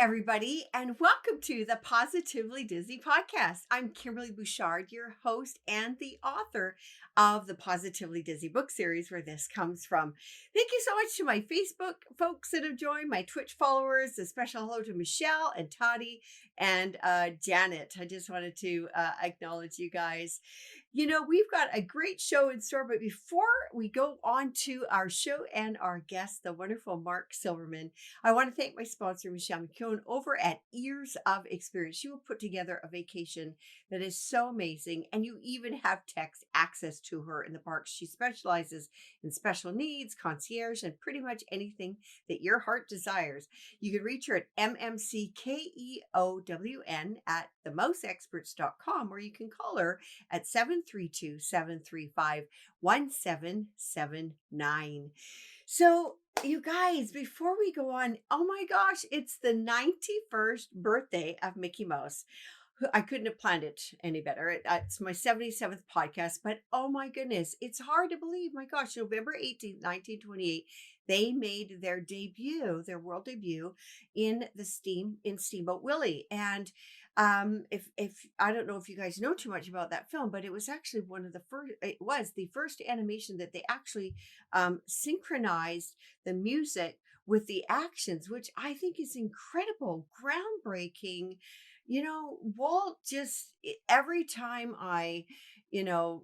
everybody, and welcome to the Positively Disney podcast. I'm Kimberly Bouchard, your host and the author of the Positively Disney book series, where this comes from. Thank you so much to my Facebook folks that have joined, my Twitch followers. A special hello to Michelle and Toddy and Janet. I just wanted to acknowledge you guys. You know, we've got a great show in store, but before we go on to our show and our guest, the wonderful Mark Silverman, I want to thank my sponsor, Michelle McKeown, over at Ears of Experience. She will put together a vacation that is so amazing, and you even have text access to her in the parks. She specializes in special needs, concierge, and pretty much anything that your heart desires. You can reach her at mmckeown at themouseexperts.com, or you can call her at 732-735-1779. So, you guys, before we go on, oh my gosh, it's the 91st birthday of Mickey Mouse. I couldn't have planned it any better. It's my 77th podcast, but oh my goodness, it's hard to believe. My gosh, November 18th, 1928, they made their debut, their world debut in Steamboat Willie. And if I don't know if you guys know too much about that film, but it was actually it was the first animation that they actually synchronized the music with the actions, which I think is incredible, groundbreaking. You know, Walt every time I,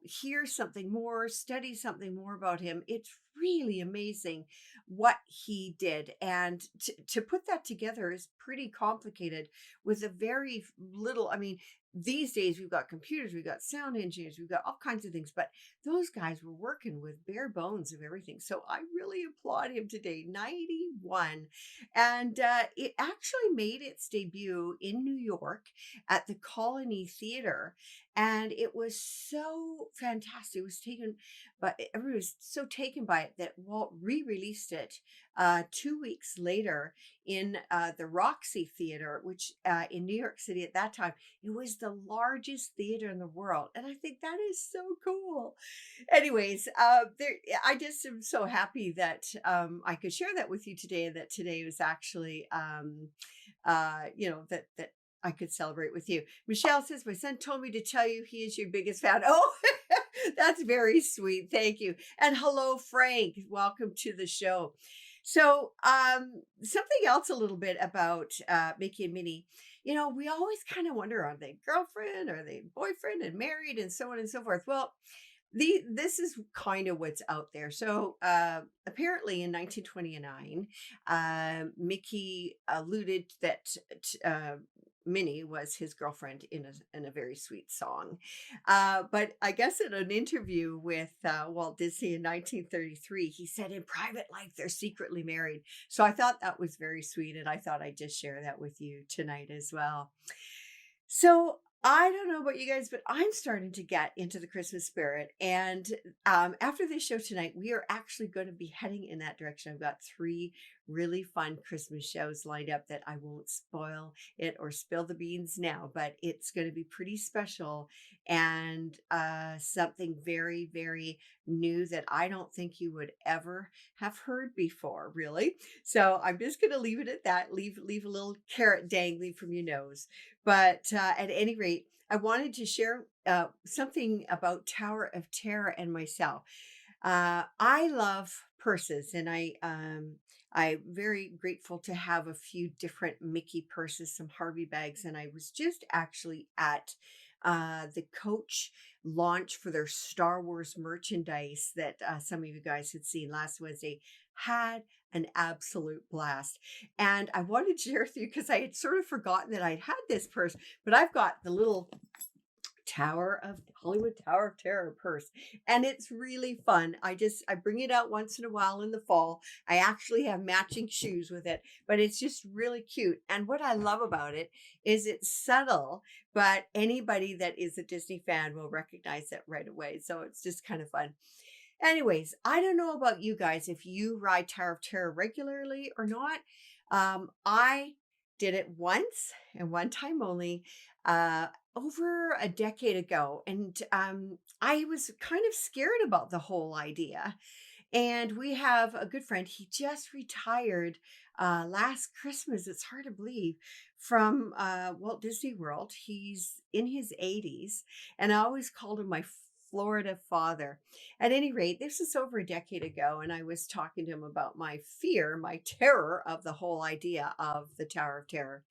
hear something more, study something more about him, it's really amazing what he did. And to put that together is pretty complicated with a very little, these days we've got computers, we've got sound engineers, we've got all kinds of things, but those guys were working with bare bones of everything. So I really applaud him today, 91. And it actually made its debut in New York at the Colony Theater. And it was so fantastic. It was everyone was so taken by it that Walt re-released it 2 weeks later in the Roxy Theater, which in New York City at that time, it was the largest theater in the world. And I think that is so cool. Anyways, I just am so happy that I could share that with you today, and that today was actually, that I could celebrate with you. Michelle says, my son told me to tell you he is your biggest fan. Oh, that's very sweet. Thank you. And hello, Frank. Welcome to the show. So something else a little bit about Mickey and Minnie. You know, we always kind of wonder, are they girlfriend? Are they boyfriend and married and so on and so forth? Well, this is kind of what's out there. So apparently in 1929, Mickey alluded that Minnie was his girlfriend in a very sweet song. But I guess in an interview with Walt Disney in 1933, he said in private life, they're secretly married. So I thought that was very sweet. And I thought I'd just share that with you tonight as well. So I don't know about you guys, but I'm starting to get into the Christmas spirit. And after this show tonight, we are actually going to be heading in that direction. I've got 3 really fun Christmas shows lined up that I won't spoil it or spill the beans now, but it's going to be pretty special and something very, very new that I don't think you would ever have heard before, really. So I'm just going to leave it at that. Leave a little carrot dangling from your nose. But at any rate, I wanted to share something about Tower of Terror and myself. I love purses, and I'm very grateful to have a few different Mickey purses, some Harvey bags, and I was just actually at the Coach launch for their Star Wars merchandise that some of you guys had seen last Wednesday. Had an absolute blast. And I wanted to share with you because I had sort of forgotten that I'd had this purse, but I've got the little Hollywood Tower of Terror purse, and it's really fun. I bring it out once in a while in the fall. I actually have matching shoes with it, but it's just really cute. And what I love about it is it's subtle, but anybody that is a Disney fan will recognize it right away. So it's just kind of fun. Anyways, I don't know about you guys if you ride Tower of Terror regularly or not. I did it once and one time only over a decade ago. And I was kind of scared about the whole idea. And we have a good friend. He just retired last Christmas. It's hard to believe from Walt Disney World. He's in his 80s, and I always called him my Florida father. At any rate, this is over a decade ago, and I was talking to him about my fear, my terror of the whole idea of the Tower of Terror.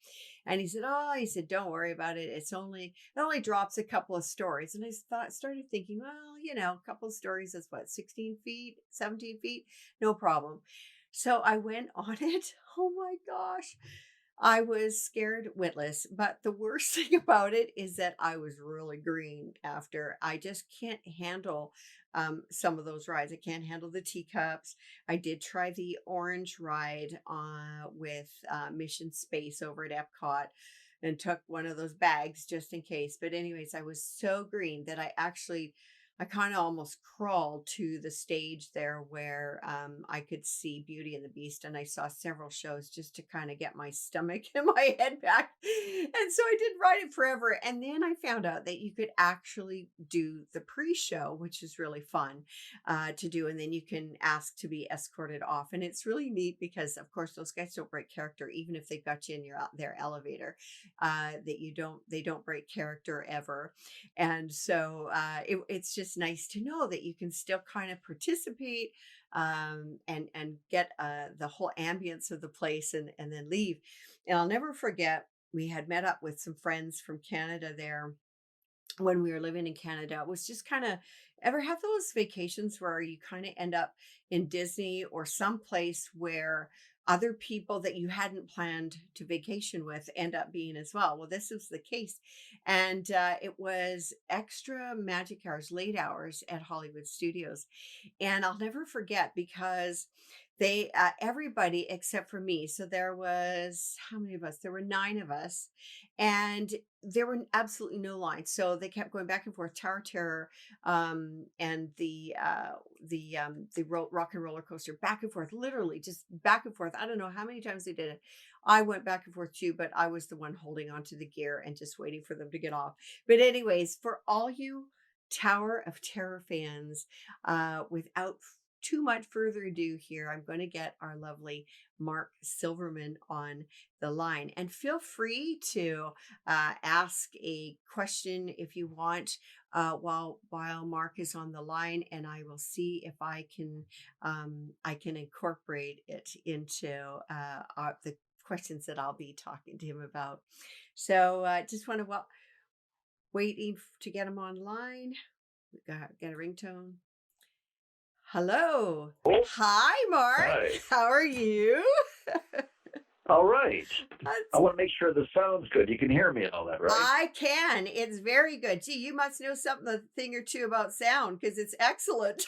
And he said, "Oh, he said, don't worry about it. It only drops a couple of stories." And started thinking, well, a couple of stories is what, 16 feet, 17 feet? No problem. So I went on it. Oh my gosh. I was scared witless, but the worst thing about it is that I was really green after. I just can't handle some of those rides. I can't handle the teacups. I did try the orange ride with Mission Space over at Epcot and took one of those bags just in case. But anyways, I was so green that I kind of almost crawled to the stage there where I could see Beauty and the Beast, and I saw several shows just to kind of get my stomach and my head back. And so I didn't ride it forever. And then I found out that you could actually do the pre-show, which is really fun to do, and then you can ask to be escorted off. And it's really neat because, of course, those guys don't break character, even if they've got you in their elevator. They don't break character ever. And so it's just nice to know that you can still kind of participate and get the whole ambience of the place and then leave. And I'll never forget, we had met up with some friends from Canada there when we were living in Canada. It was just kind of, ever have those vacations where you kind of end up in Disney or someplace where other people that you hadn't planned to vacation with end up being as well? Well, this was the case. And it was extra magic hours, late hours at Hollywood Studios. And I'll never forget because everybody except for me. So there was, how many of us? There were 9 of us, and there were absolutely no lines. So they kept going back and forth, Tower Terror, and the Rock and Roller Coaster, back and forth, literally just back and forth. I don't know how many times they did it. I went back and forth too, but I was the one holding on to the gear and just waiting for them to get off. But anyways, for all you Tower of Terror fans, without too much further ado here, I'm going to get our lovely Mark Silverman on the line. And feel free to ask a question if you want while Mark is on the line, and I will see if I can incorporate it into the questions that I'll be talking to him about. So just want to waiting to get him online. We got a ringtone. Hello. Oh, Hi, Mark. hi. How are you? All right. I That's- want to make sure the sound's good. You can hear me and all that, right? I can. It's very good. Gee, you must know a thing or two about sound because it's excellent.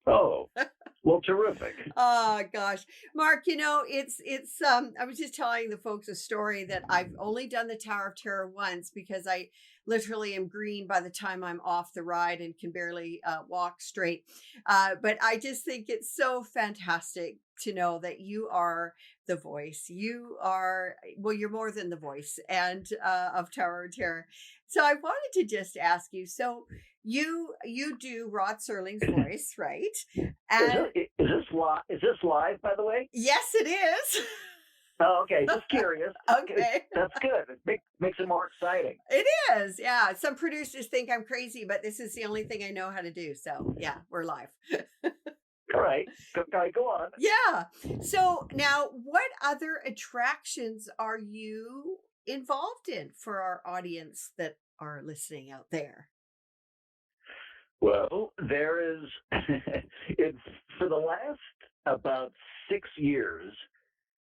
Oh, well, terrific. Oh gosh, Mark, it's I was just telling the folks a story that I've only done the Tower of Terror once because I literally am green by the time I'm off the ride and can barely walk straight. But I just think it's so fantastic to know that you are the voice. You're more than the voice and of Tower of Terror. So I wanted to just ask you, so you do Rod Serling's voice, right? And Is this live, by the way? yes, it is. Oh, okay. Just curious. Okay. That's good. It makes it more exciting. It is. Yeah. Some producers think I'm crazy, but this is the only thing I know how to do. So yeah, we're live. All right. Go on. Yeah. So now, what other attractions are you involved in for our audience that are listening out there? Well, there is, for the last about 6 years,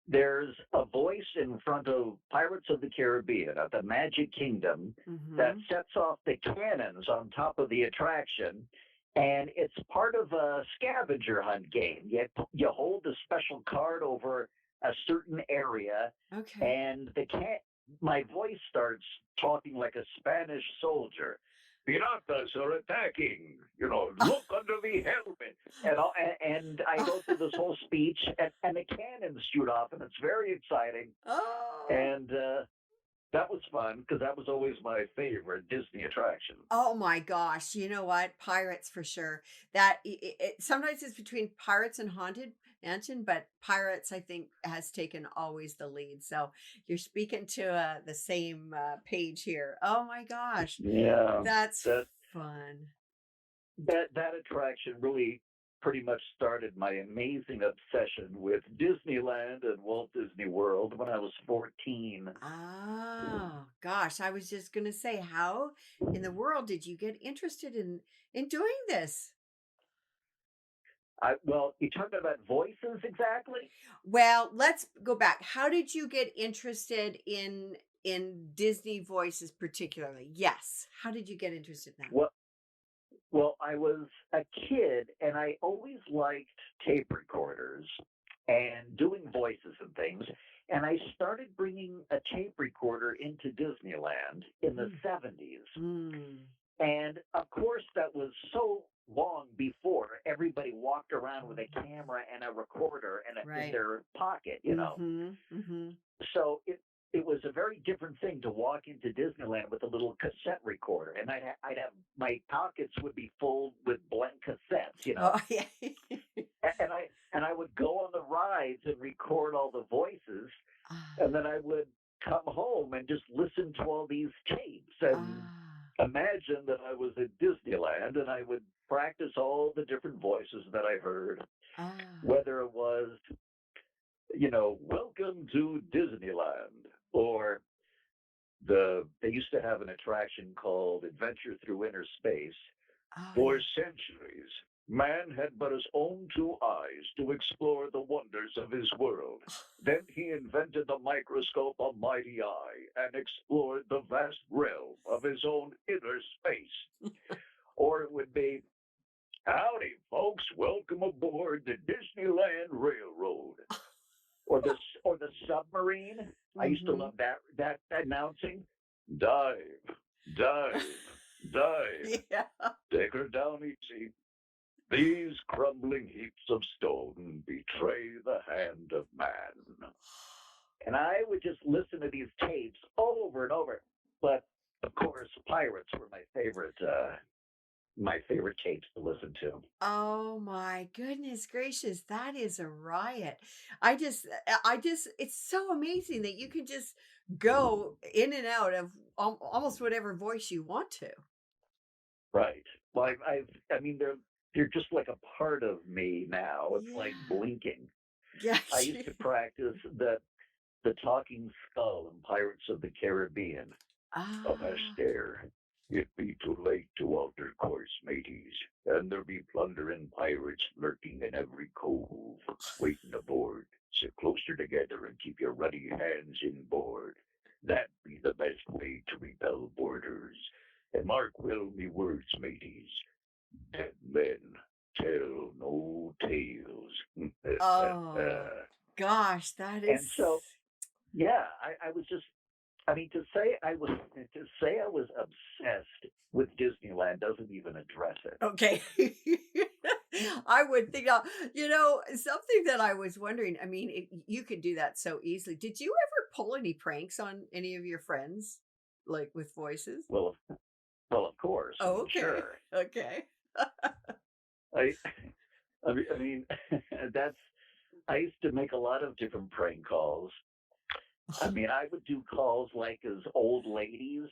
there's a voice in front of Pirates of the Caribbean at the Magic Kingdom that sets off the cannons on top of the attraction. And it's part of a scavenger hunt game. You hold a special card over a certain area, Okay. and my voice starts talking like a Spanish soldier. Piratas are attacking. Look under the helmet. And I go through this whole speech, and the cannons shoot off, and it's very exciting. Oh. And that was fun because that was always my favorite Disney attraction. Oh my gosh, you know what? Pirates for sure. That sometimes it's between Pirates and Haunted Mansion, but Pirates I think has taken always the lead. So you're speaking to the same page here. Oh my gosh, Yeah, that's that fun. that attraction really pretty much started my amazing obsession with Disneyland and Walt Disney World when I was 14. Oh gosh, I was just gonna say, how in the world did you get interested in doing this? Well, you talking about voices exactly? Well, let's go back. How did you get interested in Disney voices particularly? Yes. How did you get interested in that? Well, well, I was a kid and I always liked tape recorders and doing voices and things. And I started bringing a tape recorder into Disneyland in the Mm. 70s. Mm. And of course, that was so long before everybody walked around with a camera and a recorder in Right. their pocket, you know. Mhm. Mhm. So it was a very different thing to walk into Disneyland with a little cassette recorder, and I'd have my pockets would be full with blank cassettes, you know, Oh yeah. and I would go on the rides and record all the voices, Ah. and then I would come home and just listen to all these tapes and Ah. imagine that I was at Disneyland, and I would practice all the different voices that I heard, Ah. whether it was welcome to Disneyland, or they used to have an attraction called Adventure Through Inner Space. Oh For yeah. centuries, man had but his own two eyes to explore the wonders of his world. Then he invented the microscope, a mighty eye, and explored the vast realm of his own inner space. Or it would be, howdy, folks, welcome aboard the Disneyland Railroad. Or the submarine. I used to Mhm. love that announcing. Dive, dive, dive. Yeah. Take her down easy. These crumbling heaps of stone betray the hand of man. And I would just listen to these tapes over and over. But of course, pirates were my favorite tapes to listen to. Oh my goodness gracious, that is a riot. I just it's so amazing that you can just go in and out of almost whatever voice you want to. Right. Well, I mean, they're just like a part of me now. It's like Yeah. blinking. Yeah. I used to practice the talking skull in Pirates of the Caribbean. Ah. Avast there. It be too late to alter course, mateys, and there be plundering pirates lurking in every cove, waiting aboard. Sit closer together and keep your ruddy hands inboard. That be the best way to repel boarders. And mark well me words, mateys. Dead men tell no tales. Oh gosh, that And is so, yeah, I was just, I mean, to say I was obsessed with Disneyland doesn't even address it. okay. I would think, something that I was wondering. I mean, you could do that so easily. Did you ever pull any pranks on any of your friends, like with voices? Well, well, of course. I Oh, mean, okay. sure. Okay. I, I mean, that's. I used to make a lot of different prank calls. I mean, I would do calls like as old ladies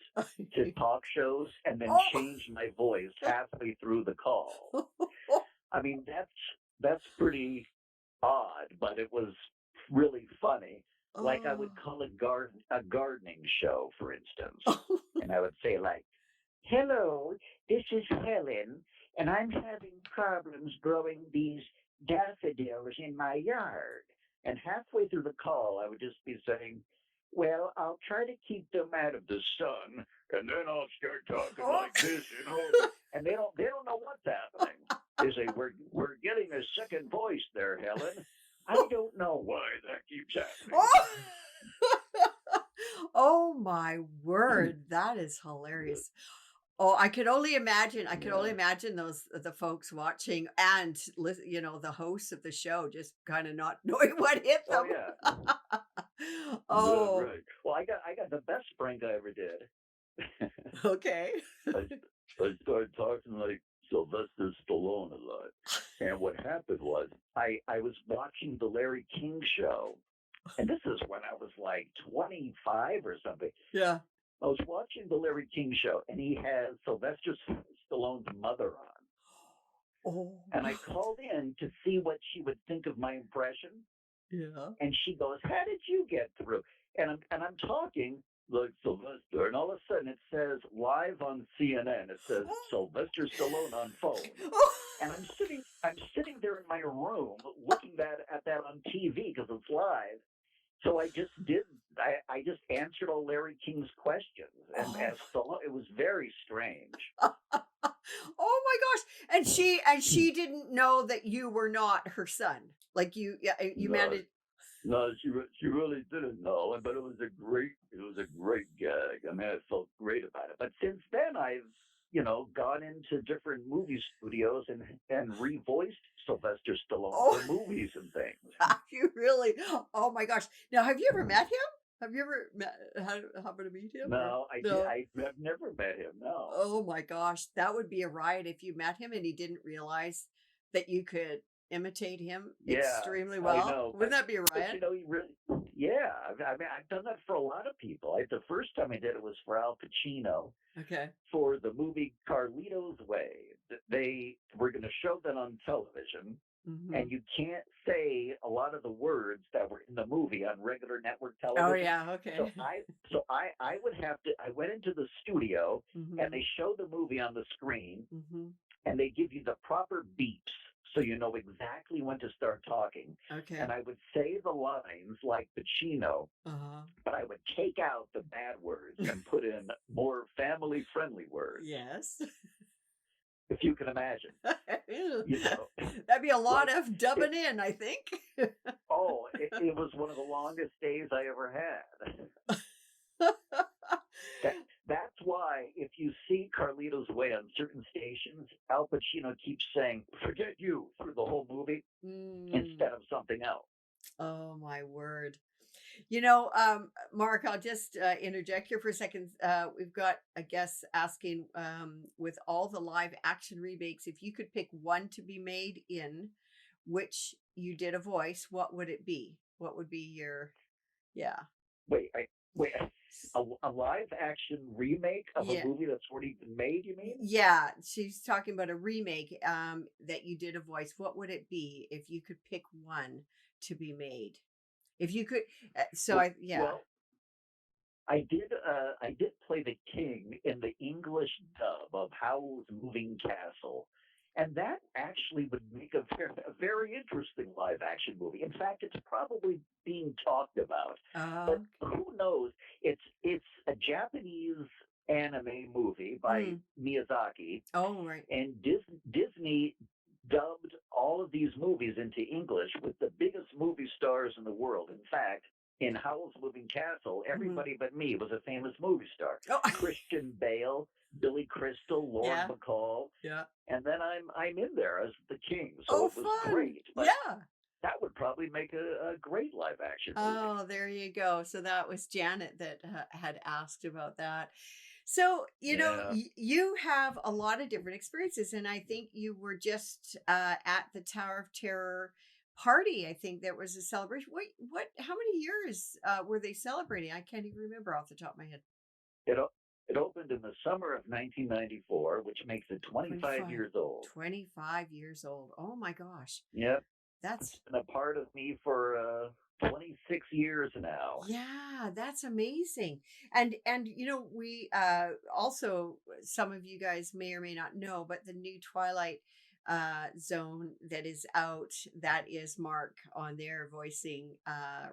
to talk shows, and then Oh. change my voice halfway through the call. I mean, that's pretty odd, but it was really funny. Like I Oh. would call a gardening show, for instance, Oh. and I would say like, "Hello, this is Helen, and I'm having problems growing these daffodils in my yard." And halfway through the call, I would just be saying, "Well, I'll try to keep them out of the sun, and then I'll start talking like this, and they don't know what's happening. They say, we're getting a second voice there, Helen. I don't know why that keeps happening." Oh. Oh my word, that is hilarious. Oh, I could only Yeah. imagine those the folks watching and listen, the hosts of the show just kind of not knowing what hit Oh them. yeah. Yeah, Oh, right. Well, I got the best prank I ever did. okay. I I started talking like Sylvester Stallone a lot, and what happened was I was watching the Larry King show, and this is when I was like 25 or something. Yeah. I was watching the Larry King show, and he has Sylvester Stallone's mother on, Oh, and I called in to see what she would think of my impression. yeah. And she goes, "How did you get through?" And I'm talking like Sylvester, and all of a sudden it says live on CNN. It says Sylvester Stallone on phone, and I'm sitting there in my room looking at that on TV because it's live. So I just answered all Larry King's questions, and Oh, as Stallone, it was very strange. oh my gosh. And she didn't know that you were not her son. Like yeah, you No, managed. no, she really didn't know, but it was a great gag. I mean, I felt great about it. But since then, I've gone into different movie studios and revoiced Sylvester Stallone Oh, for movies and things. you really? Oh my gosh. Now, have you ever met him? Have you ever happened to meet him or No, no? I've never met him. No. Oh my gosh, that would be a riot if you met him and he didn't realize that you could imitate him Yeah, extremely I well. know, Wouldn't that be a but riot? he really, yeah. I mean, I've done that for a lot of people. The first time I did it was for Al Pacino Okay. for the movie Carlito's Way. They were going to show that on television, Hmm. and you can't say a lot of the words that were in the movie on regular network Oh television. yeah. So Okay. I would have to. I went into the studio, and Hmm. they show the movie on the screen, Hmm. and they give you the proper beeps so you know exactly when to start talking. Okay. And I would say the lines like Pacino, Uh-huh. but I would take out the bad words and put in more family friendly words, Yes. if you can imagine. Ew. You know, That'd be a lot like of it, dubbing in, I think. it was one of the longest days I ever had. That, that's why if you see Carlito's Way on certain stations, Al Pacino keeps saying, "Forget you" through the whole movie Mm. instead of something else. Oh my word. Mark, I'll just interject here for a second. We've got a guest asking, with all the live action remakes, if you could pick one to be made in which you did a voice, what would it be? What would be your, yeah, Wait, wait, a live action remake of a yeah, movie that's already been made? You mean? yeah. She's talking about a remake that you did a voice. What would it be if you could pick one to be made? If you could, yeah. Well, I did play the king in the English dub of Howls Moving Castle, and that actually would make a very interesting live action movie. In fact, it's probably being talked about, but Uh, who knows? It's a Japanese anime movie by mm, Miyazaki, oh, right. and Disney dubbed all of these movies into English with the biggest movie stars in the world. In fact, in Howl's Moving Castle, Mhm. everybody but me was a famous movie star. Oh, Christian Bale, Billy Crystal, Lord yeah, McCall, yeah. and then I'm in there as the king. So Oh, it was fun. great. But Yeah. that would probably make a great live action movie. Oh, there you go. So that was Janet that had asked about that. So, Yeah. you have a lot of different experiences, and I think you were just at the Tower of Terror party. I think there was a celebration. How many years were they celebrating? I can't even remember off the top of my head. It it opened in the summer of 1994, which makes it 25 25, years old. 25 years old. Oh my gosh. Yep. That's It's been a part of me for 26 years now. Yeah, that's amazing. And we also, some of you guys may or may not know, but the new Twilight Zone that is out, that is Mark on there voicing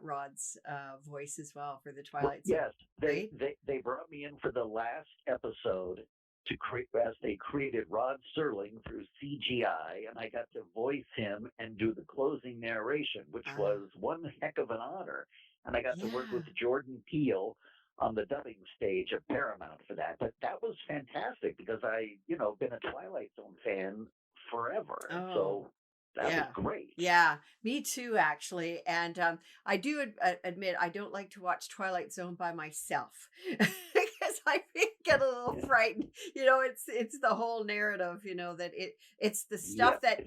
Rod's voice as well for the Twilight Zone, Yes, they, right? they they brought me in for the last episode to create as they created Rod Serling through CGI, and I got to voice him and do the closing narration, which Uh, was one heck of an honor. And I got to work yeah. with Jordan Peele on the dubbing stage of Paramount for that. But that was fantastic because I been a Twilight Zone fan forever, and Oh, so That was Yeah. great. Yeah, me too, actually. And I do admit I don't like to watch Twilight Zone by myself because I get a little Yeah. frightened. It's the whole narrative. That it's the Yeah. stuff that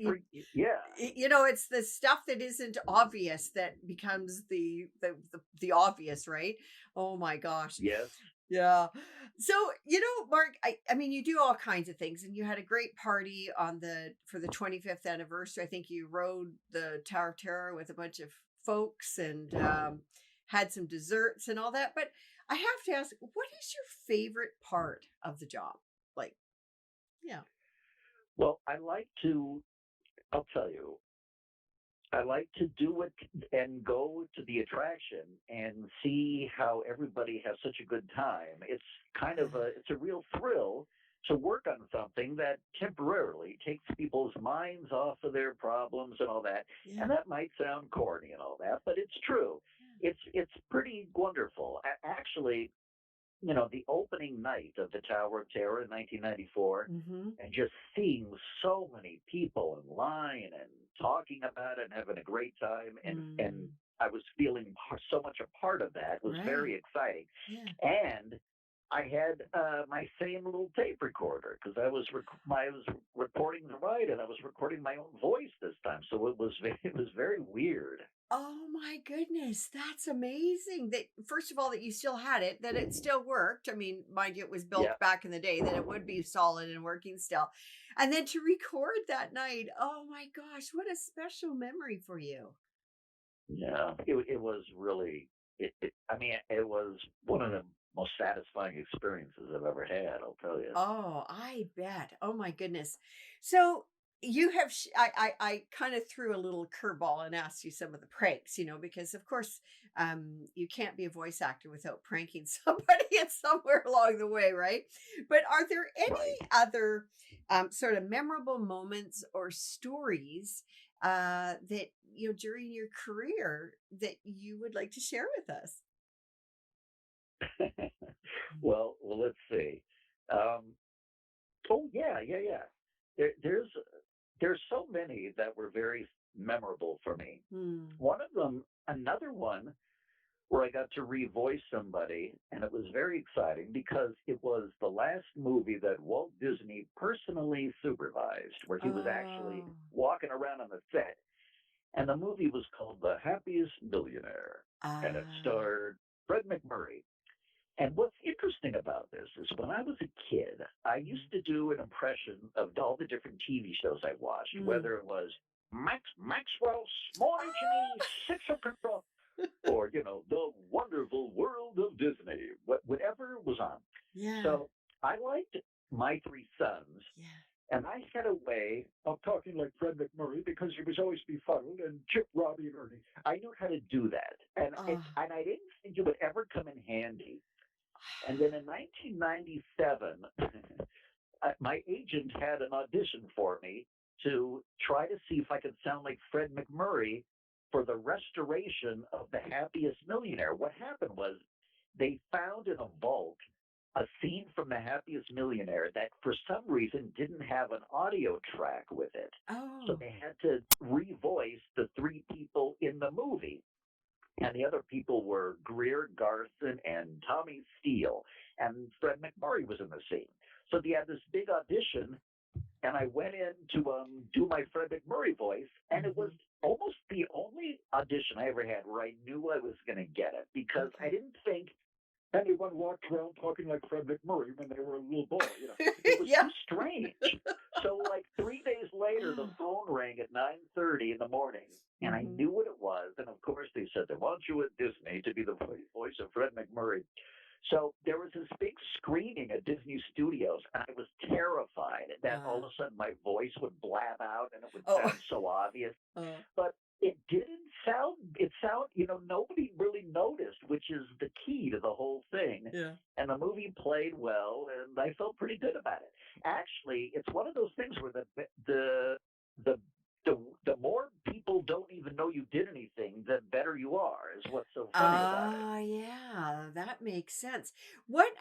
Yeah. it's the stuff that isn't obvious that becomes the obvious, right? Oh my gosh. Yes. Yeah. So, Mark, I mean, you do all kinds of things, and you had a great party for the 25th anniversary. I think you rode the Tower of Terror with a bunch of folks and had some desserts and all that. But I have to ask, what is your favorite part of the job? Like, yeah. Well, I'll tell you, I like to do it and go to the attraction and see how everybody has such a good time. It's a real thrill to work on something that temporarily takes people's minds off of their problems and all that. Yeah. And that might sound corny and all that, but it's true. It's pretty wonderful. Actually, the opening night of the Tower of Terror in 1994, Mm-hmm. and just seeing so many people in line and talking about it and having a great time, and I was feeling so much a part of that. It was Right. very exciting. Yeah. And I had my same little tape recorder because I was recording the ride and I was recording my own voice this time, so it was very weird. Oh my goodness, that's amazing. That first of all that you still had it, that it still worked. I mean, mind you, it was Yeah. built back in the day that it would be solid and working still. And then to record that night, oh my gosh, what a special memory for you. Yeah, it was really. I mean, it was one of the most satisfying experiences I've ever had. I'll tell you. Oh, I bet. Oh my goodness. So you have, I kind of threw a little curveball and asked you some of the pranks, because of course, you can't be a voice actor without pranking somebody at somewhere along the way, right? But are there Right. any other sort of memorable moments or stories that, during your career that you would like to share with us? Well, let's see. Um, oh yeah. There's so many that were very memorable for me. Hmm. One of them, another one where I got to revoice somebody, and it was very exciting because it was the last movie that Walt Disney personally supervised, where he was actually Oh. walking around on the set. And the movie was called The Happiest Millionaire, and it Ah. starred Fred McMurray. And what's interesting about this is when I was a kid, I Mhm. used to do an impression of all the different TV shows I watched, Mm. whether it was Maxwell's Small H&E Six of Control, or The Wonderful World of Disney, whatever was on. Yeah. So I liked My Three Sons, Yeah. and I had a way of talking like Fred McMurray because he was always befuddled, and Chip, Robbie, and Ernie. I knew how to do that, and Oh. and I didn't think it would ever come in handy. And then in 1997, my agent had an audition for me to try to see if I could sound like Fred McMurray for the restoration of The Happiest Millionaire. What happened was they found in a vault a scene from The Happiest Millionaire that for some reason didn't have an audio track with it. So Oh. they had to revoice the three people in the movie. And the other people were Greer Garson and Tommy Steele. And Fred McMurray was in the scene. So they had this big audition, and I went in to do my Fred McMurray voice, and it was Mhm. almost the only audition I ever had where I knew I was going to get it because I Okay. didn't think anyone walked around talking like Fred McMurray when they were a little boy. It was Yeah. too strange. So, like 3 days later, the phone rang at 9:30 in the morning, and I Mhm. knew what it was. And of course, they said they want you at Disney to be the voice of Fred McMurray. So there was this big screening at Disney Studios, and I was terrified that all of Uh, a sudden my voice would blab out and it would oh. sound so obvious. Uh, But it didn't sound, nobody really noticed, which is the key to the whole thing. yeah. And the movie played well, and I felt pretty good about it. Actually, it's one of those things where the the the more people don't even know you did anything, the better you are. Is what's so funny about it. Ah, yeah, that makes sense. What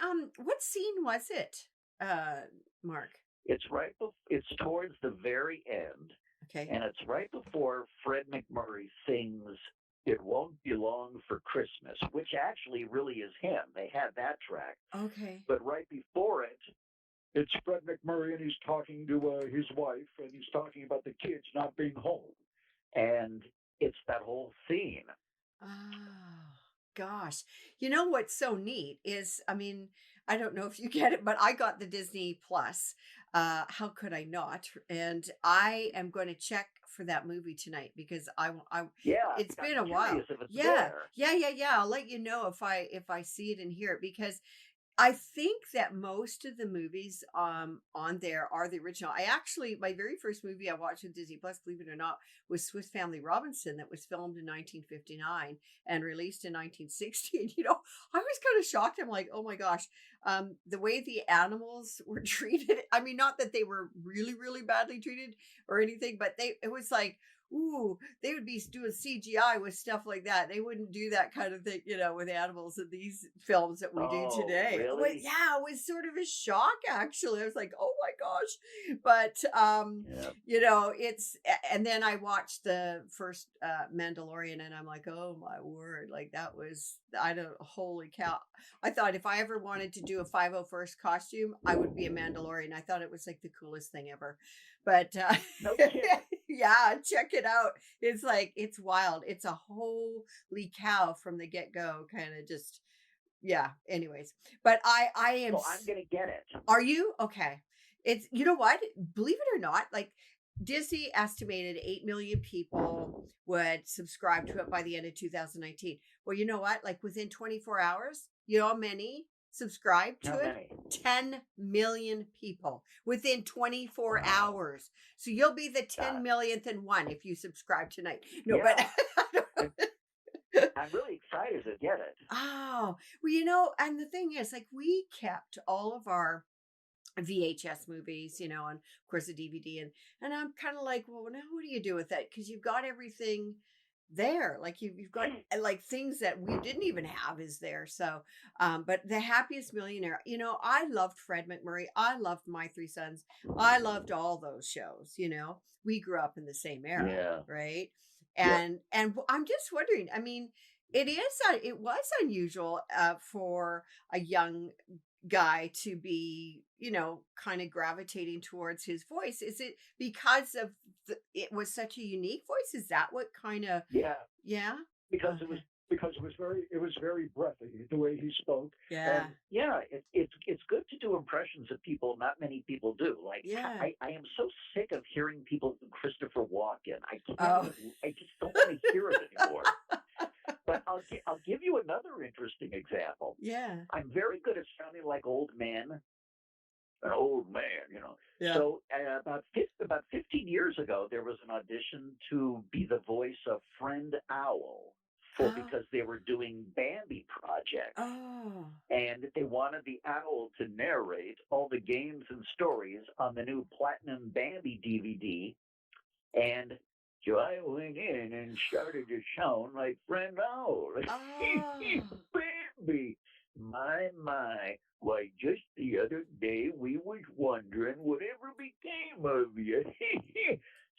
scene was it? Uh, Mark. It's right. It's towards the very end, Okay. And it's right before Fred McMurray sings "It Won't Be Long for Christmas," which actually really is him. They had that track. Okay. But right before it, it's Fred McMurray, and he's talking to his wife, and he's talking about the kids not being home. And it's that whole scene. Oh, gosh. You know what's so neat is, I mean, I don't know if you get it, but I got the Disney Plus. How could I not? And I am going to check for that movie tonight because Yeah, it's been I'm a while. curious if it's Yeah. there. Yeah. I'll let you know if I see it and hear it because I think that most of the movies on there are the original. I actually my very first movie I watched on Disney Plus, believe it or not, was Swiss Family Robinson that was filmed in 1959 and released in 1960. And I was kind of shocked. I'm like, oh my gosh, the way the animals were treated. I mean, not that they were really, really badly treated or anything, but it was like, ooh, they would be doing CGI with stuff like that. They wouldn't do that kind of thing, with animals in these films that we do Oh, today. But really? yeah, it was sort of a shock actually. I was like, oh my gosh. But Yeah. and then I watched the first Mandalorian and I'm like, oh my word, like that was I don't holy cow. I thought if I ever wanted to do a 501st costume, I would be a Mandalorian. I thought it was like the coolest thing ever. But No kidding. yeah, check it out. It's like it's wild. It's a holy cow from the get-go kind of just yeah, anyways. But I am So I'm going to get it. are you? Okay. It's you know what? Believe it or not, like Disney estimated 8 million people would subscribe to it by the end of 2019. Well, you know what? Like within 24 hours, you know how many subscribed to How it? many? 10 million people within 24 Wow. hours. So you'll be the 10 God. millionth and one if you subscribe tonight. No, Yeah. but I'm really excited to get it. oh, well, and the thing is, like, we kept all of our VHS movies, and of course the DVD, and I'm kind of like, well, now what do you do with that? Because you've got everything there, like you've got like things that we didn't even have is there. So, but the Happiest Millionaire, I loved Fred McMurray, I loved My Three Sons, I loved all those shows. We grew up in the same era, Yeah. right? Yep. And I'm just wondering. I mean, it was unusual for a young guy to be, kind of gravitating towards his voice. Is it because of it was such a unique voice? Is that what kind of, Yeah. yeah? Because Okay. it was very breathy the way he spoke. Yeah. And yeah, it's good to do impressions of people not many people do. Like Yeah. I am so sick of hearing people do Christopher Walken. Oh, I just don't want to hear it anymore. But I'll give you another interesting example. yeah. I'm very good at sounding like old men, an old man. Yeah. So about 15 years ago, there was an audition to be the voice of Friend Owl Oh, because they were doing Bambi projects, oh, and they wanted the owl to narrate all the games and stories on the new Platinum Bambi DVD. And so I went in and started to sound like Friend Owl. oh, Bambi, my. Why, just the other day we was wondering whatever became of you.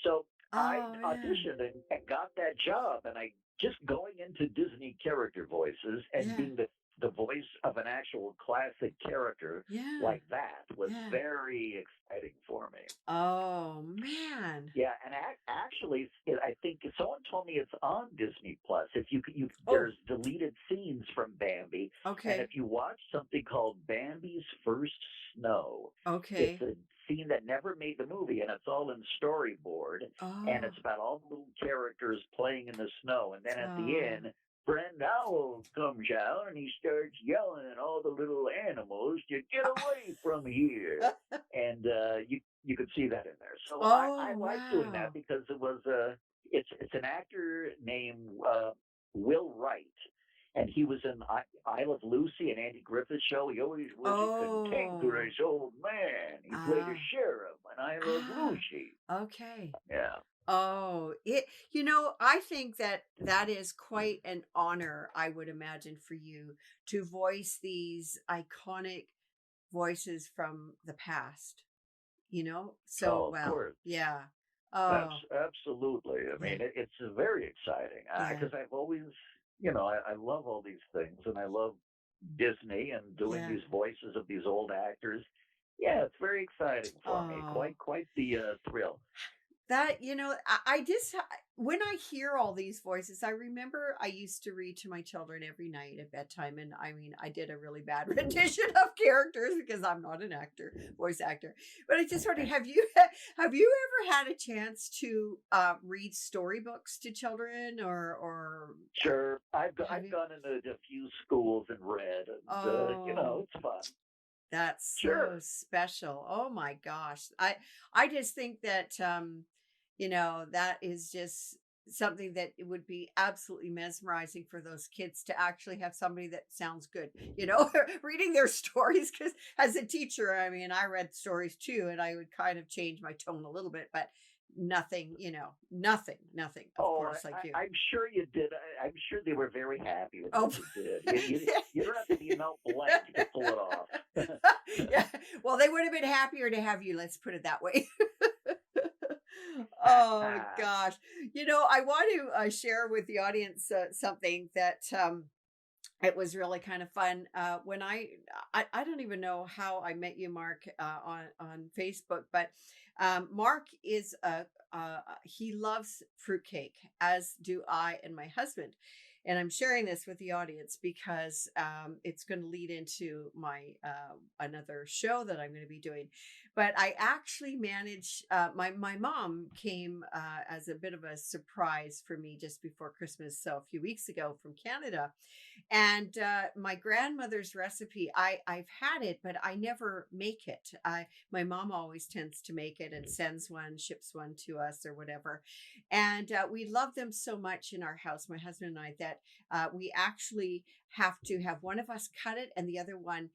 So I oh, yeah. auditioned and got that job, and I just going into Disney character voices and Yeah. being the voice of an actual classic character Yeah. like that was Yeah. very exciting for me. Oh, man. Yeah, and actually, I think someone told me it's on Disney Plus. If Oh, there's deleted scenes from Bambi, and okay. if you watch something called Bambi's First Snow, it's Okay. a scene that never made the movie, and it's all in storyboard, and Oh, it's about all the little characters playing in the snow, and then at the oh. end. Friend Owl comes out and he starts yelling at all the little animals to get away from here, and you could see that in there. So I Oh, like doing that wow. because it was it's an actor named Will Wright, and he was in Isle of Lucy and Andy Griffith's show. He always was a Oh, cantankerous old man. He played a ah, sheriff on Isle of ah, Lucy. okay. Yeah. Oh, I think that that is quite an honor, I would imagine, for you to voice these iconic voices from the past, so Oh, of well. course. Yeah. Oh, Absolutely. I yeah, mean, it's very exciting yeah, because I've always, I love all these things, and I love Disney and doing yeah. these voices of these old actors. Yeah, it's very exciting for me. Oh. Quite the thrill. That, I just, when I hear all these voices, I remember I used to read to my children every night at bedtime. And I mean, I did a really bad rendition of characters because I'm not an actor, voice actor. But I just wondered, have you ever had a chance to read storybooks to children or Sure, have I've you? gone into a few schools and read, and Oh, it's fun. that's so Sure. special. Oh my gosh. I just think that that is just something that it would be absolutely mesmerizing for those kids to actually have somebody that sounds good, reading their stories cuz as a teacher, I mean, I read stories too and I would kind of change my tone a little bit, but nothing, nothing of Oh, course like you. I'm sure you did. I'm sure they were very happy with Oh, what you did. You don't have to be Mel Blanc to pull it off. yeah. Well, they would have been happier to have you. Let's put it that way. Oh gosh. I want to share with the audience something that it was really kind of fun when I don't even know how I met you, Mark, on Facebook, but Mark is he loves fruitcake, as do I and my husband. And I'm sharing this with the audience because it's going to lead into my another show that I'm going to be doing. But I actually managed. My mom came as a bit of a surprise for me just before Christmas, so a few weeks ago from Canada, and my grandmother's recipe, I've had it, but I never make it. My mom always tends to make it and sends one, ships one to us or whatever. And we love them so much in our house, my husband and I, that we actually have to have one of us cut it and the other one,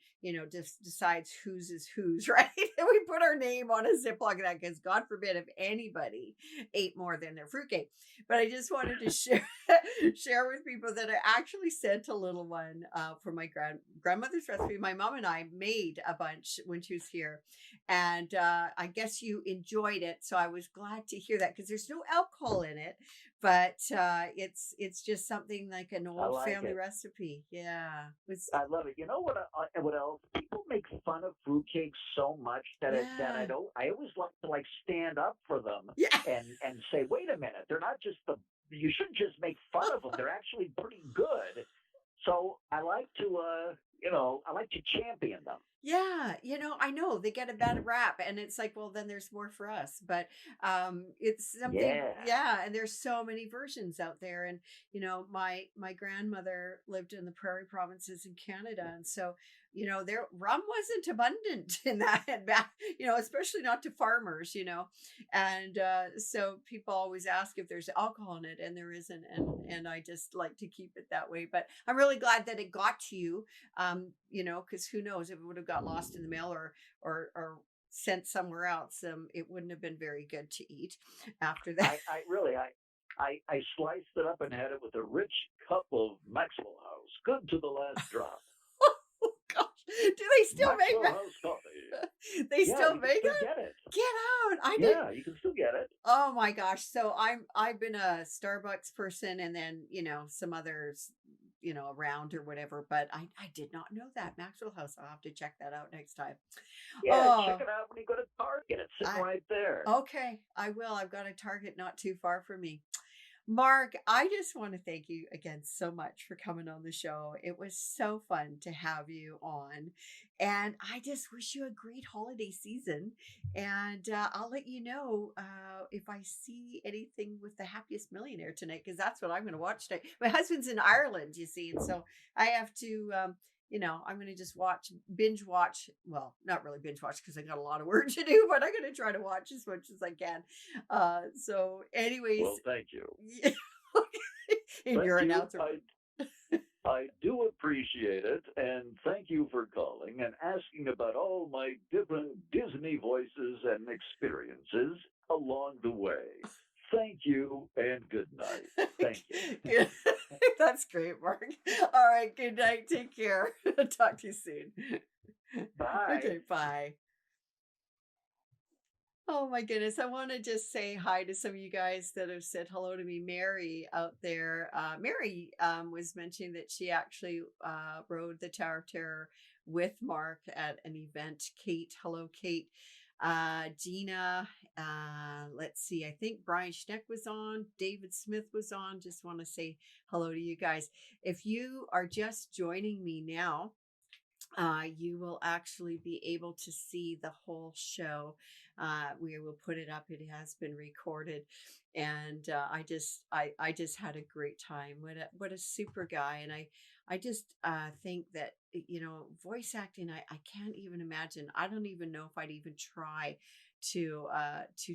just decides whose is whose, right? And we put our name on a Ziploc of that because God forbid if anybody ate more than their fruitcake. But I just wanted to share with people that I actually sent a little one for my grandmother's recipe. My mom and I made a bunch when she was here, and I guess you enjoyed it. So I was glad to hear that because there's no alcohol in it, but it's just something like an I old like family it. recipe. Yeah, it was I love it. You know what? What else? People make fun of fruitcakes so much that I yeah, don't. I always like to stand up for them yeah. and say, wait a minute, they're not just the. You shouldn't just make fun of them. They're actually pretty good. So I like to, I like to champion them. Yeah, I know they get a bad rap and it's like, well, then there's more for us. But it's something, Yeah. yeah, and there's so many versions out there. And my grandmother lived in the prairie provinces in Canada. And so, their rum wasn't abundant in that back, especially not to farmers, And so people always ask if there's alcohol in it, and there isn't, and I just like to keep it that way. But I'm really glad that it got to you, because who knows if it would have got lost in the mail or sent somewhere else, it wouldn't have been very good to eat after that. I really, I sliced it up and had it with a rich cup of Maxwell House, good to the last drop. Oh gosh, do they still make Maxwell House coffee. that? They Yeah, still you can make still it? get it. Get out! I did. Yeah, you can still get it. Oh my gosh. So I've been a Starbucks person and then, some others, around or whatever, but I did not know that. Maxwell House. I'll have to check that out next time. Yeah, check Oh, it out when you go to Target. It's sitting I right there. okay, I will. I've got a Target not too far from me. Mark, I just want to thank you again so much for coming on the show. It was so fun to have you on. And I just wish you a great holiday season. And I'll let you know if I see anything with the Happiest Millionaire tonight, because that's what I'm going to watch tonight. My husband's in Ireland, you see. And so I have to. I'm going to just binge watch. Well, not really binge watch because I got a lot of work to do, but I'm going to try to watch as much as I can. So, anyways, Well, thank you. yeah. In Thank your you. announcer. I do appreciate it, and thank you for calling and asking about all my different Disney voices and experiences along the way. Thank you and good night. Thank you. Good. That's great, Mark. All right. Good night. Take care. Talk to you soon. Bye. Okay. Bye. Oh my goodness. I want to just say hi to some of you guys that have said hello to me. Mary out there. Mary was mentioning that she actually rode the Tower of Terror with Mark at an event. Kate, hello, Kate. Gina, let's see. I think Brian Schneck was on. David Smith was on. Just want to say hello to you guys. If you are just joining me now, you will actually be able to see the whole show. We will put it up. It has been recorded, and I just had a great time. What a super guy, and I just think that voice acting. I can't even imagine. I don't even know if I'd even try to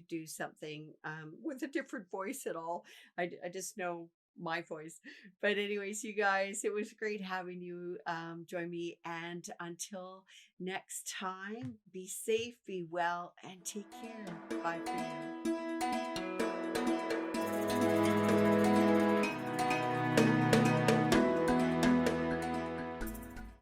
do something with a different voice at all. I just know my voice. But anyways, you guys, it was great having you join me. And until next time, be safe, be well, and take care. Bye for now.